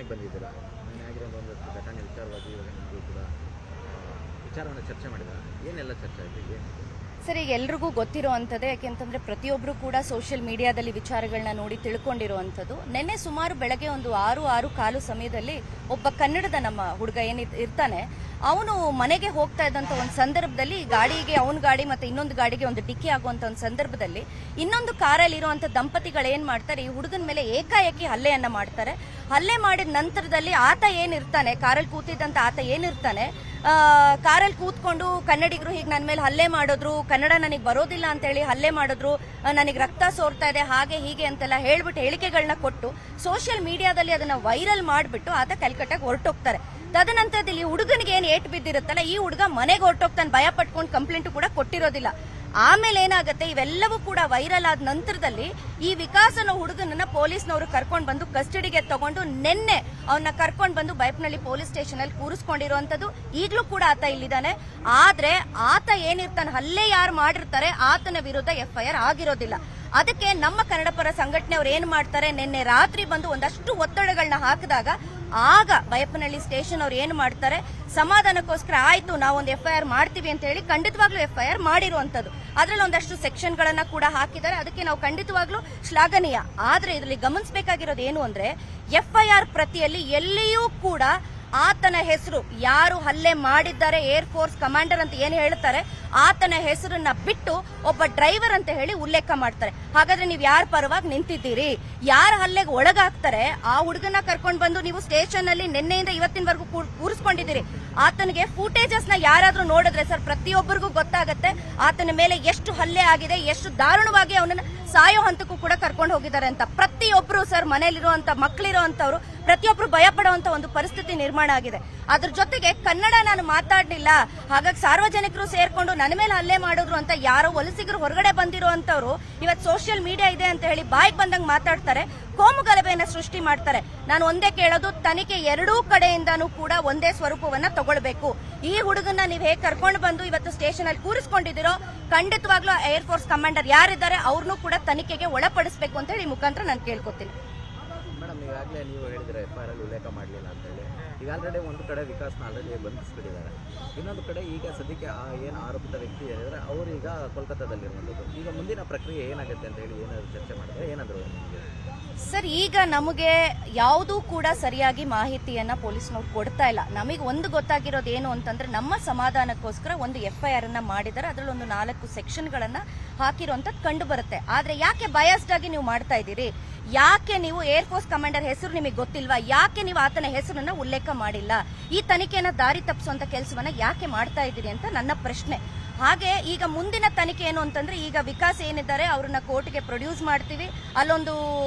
ಮನೆಗೆ ಬಂದಿದ್ದೀರಾ, ಮನೆ ಆಗಿರೋ ಒಂದಷ್ಟು ಘಟನೆ ವಿಚಾರವಾಗಿ ಇವಾಗ ನಿಮಗೂ ಕೂಡ ವಿಚಾರವನ್ನು ಚರ್ಚೆ ಮಾಡಿದ ಏನೆಲ್ಲ ಚರ್ಚೆ ಆಯಿತು ಏನು? ಸರ್, ಈಗ ಎಲ್ರಿಗೂ ಗೊತ್ತಿರುವಂಥದ್ದೇ, ಯಾಕೆಂತಂದ್ರೆ ಪ್ರತಿಯೊಬ್ಬರು ಕೂಡ ಸೋಷಿಯಲ್ ಮೀಡಿಯಾದಲ್ಲಿ ವಿಚಾರಗಳನ್ನ ನೋಡಿ ತಿಳ್ಕೊಂಡಿರುವಂಥದ್ದು. ನಿನ್ನೆ ಸುಮಾರು ಬೆಳಗ್ಗೆ ಒಂದು 6-6:15 ಸಮಯದಲ್ಲಿ ಒಬ್ಬ ಕನ್ನಡದ ನಮ್ಮ ಹುಡುಗ ಇರ್ತಾನೆ, ಅವನು ಮನೆಗೆ ಹೋಗ್ತಾ ಇದ್ದಂಥ ಒಂದು ಸಂದರ್ಭದಲ್ಲಿ ಗಾಡಿಗೆ ಅವನ ಗಾಡಿ ಮತ್ತೆ ಇನ್ನೊಂದು ಗಾಡಿಗೆ ಒಂದು ಡಿಕ್ಕಿ ಆಗುವಂತ ಒಂದು ಸಂದರ್ಭದಲ್ಲಿ ಇನ್ನೊಂದು ಕಾರಲ್ಲಿ ಇರುವಂತ ದಂಪತಿಗಳು ಏನ್ ಮಾಡ್ತಾರೆ, ಈ ಹುಡುಗನ ಮೇಲೆ ಏಕಾಏಕಿ ಹಲ್ಲೆಯನ್ನ ಮಾಡ್ತಾರೆ. ಹಲ್ಲೆ ಮಾಡಿದ ನಂತರದಲ್ಲಿ ಆತ ಏನಿರ್ತಾನೆ, ಕಾರಲ್ಲಿ ಕೂತಿದ್ದಂತ ಆತ ಏನಿರ್ತಾನೆ, ಕಾರಲ್ಲಿ ಕೂತ್ಕೊಂಡು ಕನ್ನಡಿಗರು ಹೀಗೆ ನನ್ನ ಮೇಲೆ ಹಲ್ಲೆ ಮಾಡಿದ್ರು, ಕನ್ನಡ ನನಗೆ ಬರೋದಿಲ್ಲ ಅಂತ ಹೇಳಿ ಹಲ್ಲೆ ಮಾಡಿದ್ರು, ನನಗೆ ರಕ್ತ ಸೋರ್ತಾ ಇದೆ, ಹಾಗೆ ಹೀಗೆ ಅಂತೆಲ್ಲ ಹೇಳ್ಬಿಟ್ಟು ಹೇಳಿಕೆಗಳನ್ನ ಕೊಟ್ಟು ಸೋಷಿಯಲ್ ಮೀಡಿಯಾದಲ್ಲಿ ಅದನ್ನ ವೈರಲ್ ಮಾಡಿಬಿಟ್ಟು ಆತ ಕಲ್ಕಟ್ಟಾಗಿ ಹೊರಟೋಗ್ತಾರೆ. ತದನಂತರದಲ್ಲಿ ಹುಡುಗನಿಗೆ ಏನ್ ಏಟು ಬಿದ್ದಿರುತ್ತಲ್ಲ, ಈ ಹುಡುಗ ಮನೆಗೆ ಹೊರಟೋಗ್ತಾನೆ, ಭಯ ಪಟ್ಕೊಂಡು ಕಂಪ್ಲೇಂಟ್ ಕೂಡ ಕೊಟ್ಟಿರೋದಿಲ್ಲ. ಆಮೇಲೆ ಏನಾಗುತ್ತೆ, ಇವೆಲ್ಲವೂ ಕೂಡ ವೈರಲ್ ಆದ ನಂತರದಲ್ಲಿ ಈ ವಿಕಾಸನ ಹುಡುಗನನ್ನ ಪೊಲೀಸ್ನವರು ಕರ್ಕೊಂಡು ಬಂದು ಕಸ್ಟಡಿಗೆ ತಗೊಂಡು ನಿನ್ನೆ ಅವನ್ನ ಕರ್ಕೊಂಡು ಬಂದು ಬೈಪ್ನಳ್ಳಿ ಪೊಲೀಸ್ ಸ್ಟೇಷನ್ ಅಲ್ಲಿ ಕೂರಿಸ್ಕೊಂಡಿರುವಂತದ್ದು. ಈಗಲೂ ಕೂಡ ಆತ ಇಲ್ಲಿದ್ದಾನೆ. ಆದ್ರೆ ಆತ ಏನಿರ್ತಾನೆ, ಹಲ್ಲೆ ಯಾರು ಮಾಡಿರ್ತಾರೆ ಆತನ ವಿರುದ್ಧ FIR ಆಗಿರೋದಿಲ್ಲ. ಅದಕ್ಕೆ ನಮ್ಮ ಕನ್ನಡ ಪರ ಸಂಘಟನೆಯವರು ಏನ್ ಮಾಡ್ತಾರೆ, ನಿನ್ನೆ ರಾತ್ರಿ ಬಂದು ಒಂದಷ್ಟು ಒತ್ತಡಗಳನ್ನ ಹಾಕಿದಾಗ ಆಗ ಬೈಯಪ್ಪನಹಳ್ಳಿ ಸ್ಟೇಷನ್ ಅವ್ರು ಏನ್ ಮಾಡ್ತಾರೆ, ಸಮಾಧಾನಕ್ಕೋಸ್ಕರ ಆಯ್ತು ನಾವೊಂದು FIR ಮಾಡ್ತೀವಿ ಅಂತ ಹೇಳಿ ಖಂಡಿತವಾಗ್ಲೂ FIR ಮಾಡಿರುವಂತದ್ದು. ಅದ್ರಲ್ಲಿ ಒಂದಷ್ಟು ಸೆಕ್ಷನ್ ಗಳನ್ನ ಕೂಡ ಹಾಕಿದ್ದಾರೆ, ಅದಕ್ಕೆ ನಾವು ಖಂಡಿತವಾಗ್ಲೂ ಶ್ಲಾಘನೀಯ. ಆದ್ರೆ ಇದರಲ್ಲಿ ಗಮನಿಸಬೇಕಾಗಿರೋದು ಏನು ಅಂದ್ರೆ, FIR ಪ್ರತಿಯಲ್ಲಿ ಎಲ್ಲಿಯೂ ಕೂಡ ಆತನ ಹೆಸರು, ಯಾರು ಹಲ್ಲೆ ಮಾಡಿದ್ದಾರೆ ಏರ್ ಫೋರ್ಸ್ ಕಮಾಂಡರ್ ಅಂತ ಏನು ಹೇಳ್ತಾರೆ ಆತನ ಹೆಸರನ್ನ ಬಿಟ್ಟು ಒಬ್ಬ ಡ್ರೈವರ್ ಅಂತ ಹೇಳಿ ಉಲ್ಲೇಖ ಮಾಡ್ತಾರೆ. ಹಾಗಾದ್ರೆ ನೀವು ಯಾರ ಪರವಾಗಿ ನಿಂತಿದ್ದೀರಿ, ಯಾರ ಹಲ್ಲೆಗೆ ಒಳಗಾಗ್ತಾರೆ ಆ ಹುಡುಗನ ಕರ್ಕೊಂಡು ಬಂದು ನೀವು ಸ್ಟೇಷನ್ ಅಲ್ಲಿ ನಿನ್ನೆಯಿಂದ ಇವತ್ತಿನವರೆಗೂ ಕೂರಿಸ್ಕೊಂಡಿದ್ದೀರಿ. ಆತನಿಗೆ ಫೂಟೇಜಸ್ ನ ಯಾರಾದ್ರೂ ನೋಡಿದ್ರೆ ಸರ್, ಪ್ರತಿಯೊಬ್ಬರಿಗೂ ಗೊತ್ತಾಗತ್ತೆ ಆತನ ಮೇಲೆ ಎಷ್ಟು ಹಲ್ಲೆ ಆಗಿದೆ, ಎಷ್ಟು ದಾರುಣವಾಗಿ ಅವನನ್ನ ಸಾಯೋ ಹಂತಕ್ಕೂ ಕೂಡ ಕರ್ಕೊಂಡು ಹೋಗಿದ್ದಾರೆ ಅಂತ. ಪ್ರತಿಯೊಬ್ರು ಸರ್, ಮನೇಲಿರುವಂತ ಮಕ್ಕಳಿರುವಂತವ್ರು ಪ್ರತಿಯೊಬ್ರು ಭಯ ಪಡುವಂತ ಒಂದು ಪರಿಸ್ಥಿತಿ ನಿರ್ಮಾಣ ಆಗಿದೆ. ಅದ್ರ ಜೊತೆಗೆ ಕನ್ನಡ ನಾನು ಮಾತಾಡ್ಲಿಲ್ಲ, ಹಾಗಾಗಿ ಸಾರ್ವಜನಿಕರು ಸೇರ್ಕೊಂಡು ನನ್ನ ಮೇಲೆ ಹಲ್ಲೆ ಮಾಡಿದ್ರು ಅಂತ ಯಾರೋ ವಲಸಿಗರು ಹೊರಗಡೆ ಬಂದಿರುವಂತವ್ರು ಇವತ್ತು ಸೋಷಿಯಲ್ ಮೀಡಿಯಾ ಇದೆ ಅಂತ ಹೇಳಿ ಬಾಯಿಗೆ ಬಂದಂಗೆ ಮಾತಾಡ್ತಾರೆ, ಕೋಮು ಗಲಭೆಯನ್ನ ಸೃಷ್ಟಿ ಮಾಡ್ತಾರೆ. ನಾನು ಒಂದೇ ಕೇಳೋದು, ತನಿಖೆ ಎರಡೂ ಕಡೆಯಿಂದಾನೂ ಕೂಡ ಒಂದೇ ಸ್ವರೂಪವನ್ನ ತಗೊಳ್ಬೇಕು. ಈ ಹುಡುಗನ್ನ ನೀವು ಹೇಗೆ ಕರ್ಕೊಂಡು ಬಂದು ಇವತ್ತು ಸ್ಟೇಷನ್ ಅಲ್ಲಿ ಕೂರಿಸ್ಕೊಂಡಿದ್ದೀರೋ, ಖಂಡಿತವಾಗ್ಲೂ ಏರ್ ಫೋರ್ಸ್ ಕಮಾಂಡರ್ ಯಾರಿದ್ದಾರೆ ಅವ್ರನ್ನೂ ಕೂಡ ತನಿಖೆಗೆ ಒಳಪಡಿಸಬೇಕು ಅಂತ ಹೇಳಿ ಮುಖಾಂತರ ನಾನು ಕೇಳ್ಕೊತೀನಿ. ಮೇಡಮ್, ಈಗಾಗಲೇ ನೀವು ಹೇಳಿದ್ರೆ FIR ಅಲ್ಲಿ ಉಲ್ಲೇಖ ಮಾಡಲಿಲ್ಲ ಅಂತ ಹೇಳಿ, ಈಗ ಆಲ್ರೆಡಿ ಒಂದು ಕಡೆ ವಿಕಾಸ್ನ ಆಲ್ರೆಡಿ ಬಂಧಿಸ್ಬಿಟ್ಟಿದ್ದಾರೆ, ಇನ್ನೊಂದು ಕಡೆ ಈಗ ಸದ್ಯಕ್ಕೆ ಏನು ಆರೋಪಿತ ವ್ಯಕ್ತಿ ಹೇಳಿದ್ರೆ ಅವರು ಈಗ ಕೋಲ್ಕತ್ತಾದಲ್ಲಿರುವಂಥದ್ದು. ಈಗ ಮುಂದಿನ ಪ್ರಕ್ರಿಯೆ ಏನಾಗುತ್ತೆ ಅಂತ ಹೇಳಿ ಏನಾದ್ರು ಚರ್ಚೆ ಮಾಡಿದ್ರೆ ಏನಾದ್ರು ನಿಮಗೆ? ಸರ್, ಈಗ ನಮಗೆ ಯಾವುದೂ ಕೂಡ ಸರಿಯಾಗಿ ಮಾಹಿತಿಯನ್ನ ಪೊಲೀಸ್ನವ್ರು ಕೊಡ್ತಾ ಇಲ್ಲ. ನಮಗೆ ಒಂದು ಗೊತ್ತಾಗಿರೋದು ಏನು ಅಂತಂದ್ರೆ, ನಮ್ಮ ಸಮಾಧಾನಕ್ಕೋಸ್ಕರ ಒಂದು FIR ಅನ್ನ ಮಾಡಿದ್ದಾರೆ, ಅದರಲ್ಲಿ ಒಂದು 4 ಸೆಕ್ಷನ್ಗಳನ್ನ ಹಾಕಿರುವಂತದ್ದು ಕಂಡು ಬರುತ್ತೆ. ಆದ್ರೆ ಯಾಕೆ ಬಯಾಸ್ಡ್ ಆಗಿ ನೀವು ಮಾಡ್ತಾ ಇದ್ದೀರಿ, ಯಾಕೆ ನೀವು ಏರ್ ಫೋರ್ಸ್ ಕಮಾಂಡರ್ ಹೆಸರು ನಿಮಗೆ ಗೊತ್ತಿಲ್ವಾ, ಯಾಕೆ ನೀವು ಆತನ ಹೆಸರನ್ನ ಉಲ್ಲೇಖ ಮಾಡಿಲ್ಲ, ಈ ತನಿಖೆಯನ್ನ ದಾರಿ ತಪ್ಪಿಸುವಂತ ಕೆಲಸವನ್ನ ಯಾಕೆ ಮಾಡ್ತಾ ಇದ್ದೀರಿ ಅಂತ ನನ್ನ ಪ್ರಶ್ನೆ. ಹಾಗೆ ಈಗ ಮುಂದಿನ ತನಿಖೆ ಏನು ಅಂತಂದ್ರೆ, ಈಗ ವಿಕಾಸ್ ಏನಿದ್ದಾರೆ ಅವ್ರನ್ನ ಕೋರ್ಟ್ಗೆ ಪ್ರೊಡ್ಯೂಸ್ ಮಾಡ್ತೀವಿ, ಅಲ್ಲೊಂದು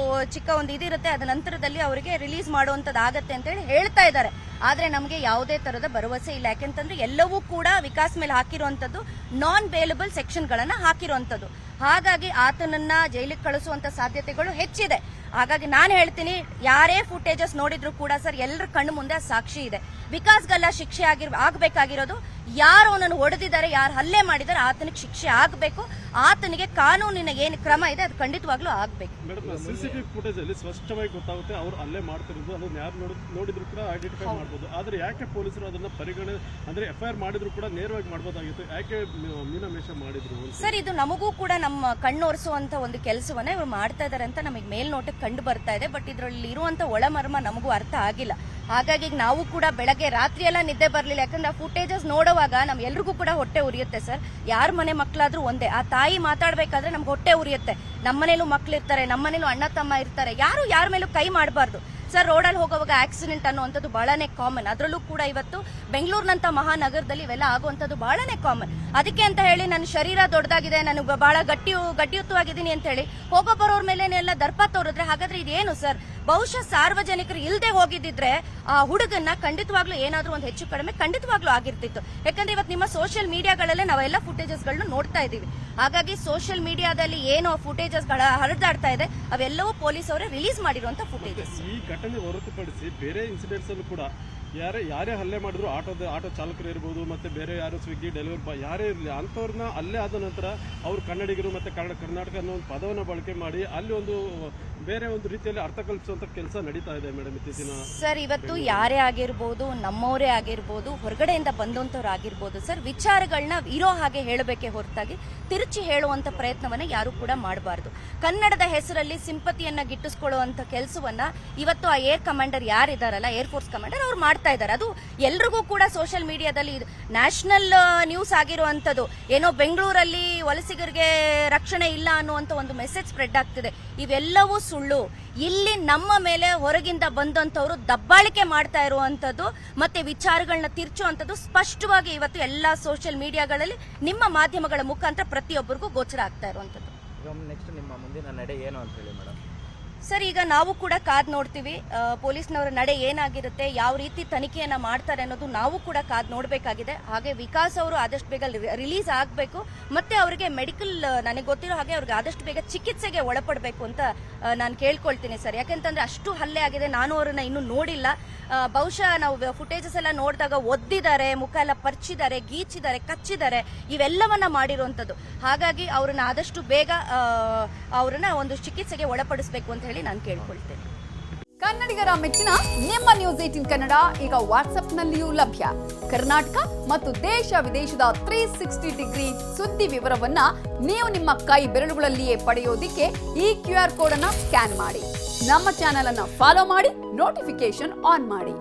ಚಿಕ್ಕ ಒಂದು ಇದಿರುತ್ತೆ, ಅದ ನಂತರದಲ್ಲಿ ಅವರಿಗೆ ರಿಲೀಸ್ ಮಾಡುವಂತದ್ದು ಆಗತ್ತೆ ಅಂತ ಹೇಳಿ ಹೇಳ್ತಾ ಇದ್ದಾರೆ. ಆದ್ರೆ ನಮಗೆ ಯಾವುದೇ ತರದ ಭರವಸೆ ಇಲ್ಲ. ಯಾಕೆಂತಂದ್ರೆ ಎಲ್ಲವೂ ಕೂಡ ವಿಕಾಸ್ ಮೇಲೆ ಹಾಕಿರುವಂತದ್ದು ನಾನ್ ಬೇಲಬಲ್ ಸೆಕ್ಷನ್ ಗಳನ್ನ ಹಾಕಿರುವಂತದ್ದು. ಹಾಗಾಗಿ ಆತನನ್ನ ಜೈಲಿಗೆ ಕಳಿಸುವಂತ ಸಾಧ್ಯತೆಗಳು ಹೆಚ್ಚಿದೆ. ಹಾಗಾಗಿ ನಾನು ಹೇಳ್ತೀನಿ, ಯಾರೇ ಫುಟೇಜಸ್ ನೋಡಿದ್ರು ಕೂಡ ಸರ್, ಎಲ್ಲರ ಕಣ್ಣು ಮುಂದೆ ಸಾಕ್ಷಿ ಇದೆ. ವಿಕಾಸ್ಗೆಲ್ಲ ಶಿಕ್ಷೆ ಆಗಬೇಕಾಗಿರೋದು, ಯಾರು ಅವನನ್ನು ಹೊಡೆದಿದ್ದಾರೆ, ಯಾರು ಹಲ್ಲೆ ಮಾಡಿದ್ದಾರೆ ಆತನಿಗೆ ಶಿಕ್ಷೆ ಆಗಬೇಕು. ಆತನಿಗೆ ಕಾನೂನಿನ ಏನು ಕ್ರಮ ಇದೆ ಅದು ಖಂಡಿತವಾಗ್ಲೂ ಆಗಬೇಕು. CCTV ಫುಟೇಜ್ ಅಲ್ಲಿ ಸ್ಪಷ್ಟವಾಗಿ ಗೊತ್ತಾಗುತ್ತೆ ಅವ್ರು ಹಲ್ಲೆ ಮಾಡ್ತಿರೋದು, ಅದನ್ನ ಯಾರು ನೋಡಿದ್ರು ಕೂಡ ಐಡೆಂಟಿಫೈ ಮಾಡಬಹುದು. ಆದ್ರೆ ಯಾಕೆ ಪೊಲೀಸರು ಅದನ್ನ ಪರಿಗಣನೆ ಅಂದ್ರೆ FIR ಮಾಡಿದ್ರು ಕೂಡ ನೇರವಾಗಿ ಮಾಡಬಹುದಾಗಿತ್ತು, ಯಾಕೆ ಮೀನಾಮೇಷ ಮಾಡಿದ್ರು? ಸರ್, ಇದು ನಮಗೂ ಕೂಡ ನಮ್ಮ ಕಣ್ಣೊರೆಸುವಂತ ಒಂದು ಕೆಲಸವನ್ನ ಇವರು ಮಾಡ್ತಾ ಇದಾರೆ ಅಂತ ನಮಗೆ ಮೇಲ್ನೋಟಕ್ಕೆ ಕಂಡು ಬರ್ತಾ ಇದೆ. ಬಟ್ ಇದರಲ್ಲಿ ಇರುವಂತ ಒಳಮರ್ಮ ನಮಗೂ ಅರ್ಥ ಆಗಿಲ್ಲ. ಹಾಗಾಗಿ ನಾವು ಕೂಡ ಬೆಳಗ್ಗೆ ರಾತ್ರಿ ಎಲ್ಲ ನಿದ್ದೆ ಬರಲಿಲ್ಲ. ಯಾಕಂದ್ರೆ ಆ ಫುಟೇಜಸ್ ನೋಡುವಾಗ ನಮ್ ಎಲ್ರಿಗೂ ಕೂಡ ಹೊಟ್ಟೆ ಉರಿಯುತ್ತೆ ಸರ್. ಯಾರ ಮನೆ ಮಕ್ಕಳಾದ್ರೂ ಒಂದೇ, ಆ ತಾಯಿ ಮಾತಾಡ್ಬೇಕಾದ್ರೆ ನಮ್ಗೆ ಹೊಟ್ಟೆ ಉರಿಯುತ್ತೆ. ನಮ್ಮನೇಲೂ ಮಕ್ಳಿರ್ತಾರೆ, ನಮ್ಮನೇಲೂ ಅಣ್ಣ ತಮ್ಮ ಇರ್ತಾರೆ, ಯಾರು ಯಾರ ಮೇಲೂ ಕೈ ಮಾಡಬಾರ್ದು ಸರ್. ರೋಡಲ್ಲಿ ಹೋಗುವಾಗ ಆಕ್ಸಿಡೆಂಟ್ ಅನ್ನುವಂಥದ್ದು ಬಹಳನೇ ಕಾಮನ್. ಅದರಲ್ಲೂ ಕೂಡ ಇವತ್ತು ಬೆಂಗಳೂರಿನಂತ ಮಹಾನಗರದಲ್ಲಿ ಇವೆಲ್ಲ ಆಗುವಂಥದ್ದು ಬಹಳನೇ ಕಾಮನ್. ಅದಕ್ಕೆ ಅಂತ ಹೇಳಿ ನನ್ನ ಶರೀರ ದೊಡ್ಡದಾಗಿದೆ, ನಾನು ಬಹಳ ಗಟ್ಟಿಯುತ್ತವಾಗಿದ್ದೀನಿ ಅಂತ ಹೇಳಿ ಹೋಗೋ ಬರೋರ್ ಮೇಲೆನೆಲ್ಲ ದರ್ಪ ತೋರಿದ್ರೆ ಹಾಗಾದ್ರೆ ಇದೇನು ಸರ್? ಬಹುಶಃ ಸಾರ್ವಜನಿಕರು ಇಲ್ಲದೆ ಹೋಗಿದ್ದಿದ್ರೆ ಆ ಹುಡುಗನ್ನ ಖಂಡಿತವಾಗ್ಲೂ ಏನಾದ್ರೂ ಒಂದು ಹೆಚ್ಚು ಕಡಿಮೆ ಖಂಡಿತವಾಗ್ಲೂ ಆಗಿರ್ತಿತ್ತು. ಯಾಕಂದ್ರೆ ಇವತ್ತು ನಿಮ್ಮ ಸೋಷಿಯಲ್ ಮೀಡಿಯಾಗಳಲ್ಲೇ ನಾವೆಲ್ಲ ಫುಟೇಜಸ್ ಗಳನ್ನ ನೋಡ್ತಾ ಇದೀವಿ. ಹಾಗಾಗಿ ಸೋಷಿಯಲ್ ಮೀಡಿಯಾದಲ್ಲಿ ಏನು ಫುಟೇಜಸ್ ಗಳ ಹರಿದಾಡ್ತಾ ಇದೆ ಅವೆಲ್ಲವೂ ಪೊಲೀಸ್ ಅವರೇ ರಿಲೀಸ್ ಮಾಡಿರುವಂತ ಫುಟೇಜಸ್. ಘಟನೆ ಹೊರತುಪಡಿಸಿ ಬೇರೆ ಇನ್ಸಿಡೆಂಟ್ಸ್ ಅಲ್ಲೂ ಕೂಡ ಯಾರೇ ಹಲ್ಲೆ ಮಾಡಿದ್ರು ಆಟೋ ಚಾಲಕರು ಇರ್ಬೋದು, ಮತ್ತೆ ಬೇರೆ ಯಾರು ಸ್ವಿಗ್ಗಿ ಡೆಲಿವರಿ ಬಾಯ್ ಯಾರೇ ಇರಲಿ ಅಂಥವ್ರನ್ನ ಅಲ್ಲೇ ಆದ ನಂತರ ಅವರು ಕನ್ನಡಿಗರು ಮತ್ತು ಕರ್ನಾಟಕ ಅನ್ನೋ ಒಂದು ಪದವನ್ನು ಬಳಕೆ ಮಾಡಿ ಅಲ್ಲಿ ಒಂದು ಬೇರೆ ಒಂದು ರೀತಿಯಲ್ಲಿ ಅರ್ಥ ಕಲ್ಪಿಸುವಂಥ ಕೆಲಸ ನಡೀತಾ ಇದೆ ಮೇಡಮ್ ಇತ್ತೀಚಿನ. ಸರ್, ಇವತ್ತು ಯಾರೇ ಆಗಿರ್ಬೋದು, ನಮ್ಮವರೇ ಆಗಿರ್ಬೋದು, ಹೊರಗಡೆಯಿಂದ ಬಂದಂಥವ್ರು ಆಗಿರ್ಬೋದು ಸರ್, ವಿಚಾರಗಳನ್ನ ಇರೋ ಹಾಗೆ ಹೇಳಬೇಕೇ ಹೊರತಾಗಿ ತಿರುಚಿ ಹೇಳುವಂಥ ಪ್ರಯತ್ನವನ್ನ ಯಾರು ಕೂಡ ಮಾಡಬಾರ್ದು. ಕನ್ನಡದ ಹೆಸರಲ್ಲಿ ಸಿಂಪತಿಯನ್ನ ಗಿಟ್ಟಿಸ್ಕೊಳ್ಳುವಂಥ ಕೆಲಸವನ್ನ ಇವತ್ತು ಆ ಏರ್ ಕಮಾಂಡರ್ ಯಾರಿದಾರಲ್ಲ, ಏರ್ ಫೋರ್ಸ್ ಕಮಾಂಡರ್, ಅವ್ರು ಮಾಡ್ತಾ ಇದ್ದಾರೆ. ಅದು ಎಲ್ರಿಗೂ ಕೂಡ ಸೋಷಿಯಲ್ ಮೀಡಿಯಾದಲ್ಲಿ ನ್ಯಾಷನಲ್ ನ್ಯೂಸ್ ಆಗಿರುವಂಥದ್ದು. ಏನೋ ಬೆಂಗಳೂರಲ್ಲಿ ವಲಸಿಗರಿಗೆ ರಕ್ಷಣೆ ಇಲ್ಲ ಅನ್ನುವಂಥ ಒಂದು ಮೆಸೇಜ್ ಸ್ಪ್ರೆಡ್ ಆಗ್ತಿದೆ. ಇವೆಲ್ಲವೂ ಸುಳ್ಳು. ಇಲ್ಲಿ ನಮ್ಮ ಮೇಲೆ ಹೊರಗಿಂದ ಬಂದಂಥವ್ರು ದಬ್ಬಾಳಿಕೆ ಮಾಡ್ತಾ ಇರುವಂಥದ್ದು ಮತ್ತೆ ವಿಚಾರಗಳನ್ನ ತಿರ್ಚುವಂಥದ್ದು ಸ್ಪಷ್ಟವಾಗಿ ಇವತ್ತು ಎಲ್ಲ ಸೋಷಿಯಲ್ ಮೀಡಿಯಾಗಳಲ್ಲಿ ನಿಮ್ಮ ಮಾಧ್ಯಮಗಳ ಮುಖಾಂತರ ಪ್ರತಿಯೊಬ್ಬರಿಗೂ ಗೋಚರ ಆಗ್ತಾ ಇರುವಂಥದ್ದು. ಈಗ ನೆಕ್ಸ್ಟ್ ನಿಮ್ಮ ಮುಂದಿನ ನಡೆ ಏನು ಅಂತ ಹೇಳಿ ಮೇಡಮ್? ಸರ್, ಈಗ ನಾವು ಕೂಡ ಕಾದ್ ನೋಡ್ತೀವಿ. ಪೊಲೀಸ್ನವರ ನಡೆ ಏನಾಗಿರುತ್ತೆ, ಯಾವ ರೀತಿ ತನಿಖೆಯನ್ನ ಮಾಡ್ತಾರೆ ಅನ್ನೋದು ನಾವು ಕೂಡ ಕಾದ್ ನೋಡಬೇಕಾಗಿದೆ. ಹಾಗೆ ವಿಕಾಸ್ ಅವರು ಆದಷ್ಟು ಬೇಗ ರಿಲೀಸ್ ಆಗಬೇಕು, ಮತ್ತೆ ಅವರಿಗೆ ಮೆಡಿಕಲ್, ನನಗೆ ಗೊತ್ತಿರೋ ಹಾಗೆ ಅವ್ರಿಗೆ ಆದಷ್ಟು ಬೇಗ ಚಿಕಿತ್ಸೆಗೆ ಒಳಪಡಬೇಕು ಅಂತ ನಾನು ಕೇಳ್ಕೊಳ್ತೀನಿ ಸರ್. ಯಾಕೆಂತಂದ್ರೆ ಅಷ್ಟು ಹಲ್ಲೆ ಆಗಿದೆ. ನಾನು ಅವ್ರನ್ನ ಇನ್ನೂ ನೋಡಿಲ್ಲ. ಬಹುಶಃ ನಾವು ಫುಟೇಜಸ್ ಎಲ್ಲ ನೋಡಿದಾಗ ಒದ್ದಿದ್ದಾರೆ, ಮುಖ ಎಲ್ಲ ಪರ್ಚಿದ್ದಾರೆ, ಗೀಚಿದ್ದಾರೆ, ಕಚ್ಚಿದ್ದಾರೆ, ಇವೆಲ್ಲವನ್ನ ಮಾಡಿರುವಂಥದ್ದು. ಹಾಗಾಗಿ ಅವ್ರನ್ನ ಆದಷ್ಟು ಬೇಗ ಅವ್ರನ್ನ ಒಂದು ಚಿಕಿತ್ಸೆಗೆ ಒಳಪಡಿಸಬೇಕು ಅಂತ ಹೇಳಿ ನಾನು ಕೇಳ್ಕೊಳ್ತೇನೆ. ಕನ್ನಡಿಗರ ಮೆಚ್ಚಿನ ನಿಮ್ಮ ನ್ಯೂಸ್ 18 ಕನ್ನಡ ಈಗ ವಾಟ್ಸ್ಆಪ್ನಲ್ಲಿಯೂ ಲಭ್ಯ. ಕರ್ನಾಟಕ ಮತ್ತು ದೇಶ ವಿದೇಶದ 360 ಡಿಗ್ರಿ ಸುದ್ದಿ ವಿವರವನ್ನ ನೀವು ನಿಮ್ಮ ಕೈ ಬೆರಳುಗಳಲ್ಲಿಯೇ ಪಡೆಯೋದಿಕ್ಕೆ ಈ QR ಕೋಡ್ ಅನ್ನ ಸ್ಕ್ಯಾನ್ ಮಾಡಿ. ನಮ್ಮ ಚಾನೆಲ್ ಅನ್ನ ಫಾಲೋ ಮಾಡಿ, ನೋಟಿಫಿಕೇಶನ್ ಆನ್ ಮಾಡಿ.